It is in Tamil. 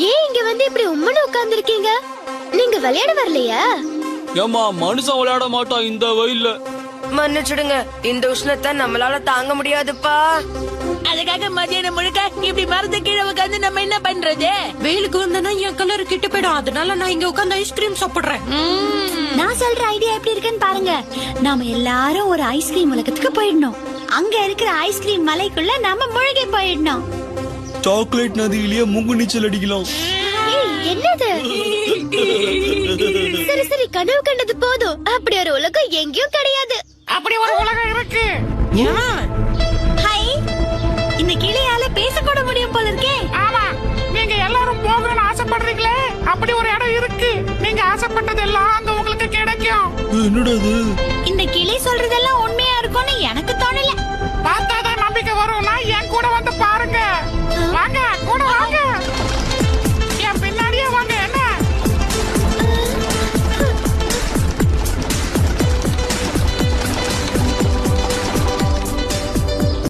ஏன் இங்க வந்து இப்படி உம்மன உட்கார்ந்திருக்கீங்க? நீங்க விளையாட வரலையா? ஏமா மனுஷன் விளையாட மாட்டான் இந்த வெயில்ல. மன்னிச்சிடுங்க, இந்த உஷ்ணத்தை நம்மளால தாங்க முடியாதுப்பா. அதுக்காக மதியானம் முழுக்க இப்படி மரத்து கீழே உட்காந்து நம்ம என்ன பண்றது? வெயிலுக்கு வந்தனா என் கலர் கிட்ட போயிடும். அதனால நான் இங்க உட்காந்து ஐஸ்கிரீம் சாப்பிடுறேன். நான் சொல்ற ஐடியா எப்படி இருக்குன்னு பாருங்க. நாம எல்லாரும் ஒரு ஐஸ்கிரீம் உலகத்துக்கு போயிடணும். அங்க இருக்கிற ஐஸ்கிரீம் மலைக்குள்ள நாம முழுகி போயிடணும். சாக்லேட் நதியிலேயே முங்கு நீச்சல் அடிக்கலாம். என்னது? சரி சரி, கனவு கண்டது போதும். அப்படி ஒரு உலகம் எங்கேயும் கிடையாது. அப்படி ஒரு உலகம் இருக்கு. ஹை, இந்த கிளியால பேசக்கூட முடியும் போல இருக்கே. ஆமா, நீங்க எல்லாரும் போகணும்னு ஆசைப்படுறீங்களே, அப்படி ஒரு இடம் இருக்கு. நீங்க ஆசைப்பட்டது எல்லாம் அங்க உங்களுக்கு கிடைக்கும். என்னடா இது? இந்த கிளி சொல்றதெல்லாம் உண்மையா இருக்கும்னு எனக்கு தோணல. பார்த்தாதான் நம்பிக்கை வரும்னா என் கூட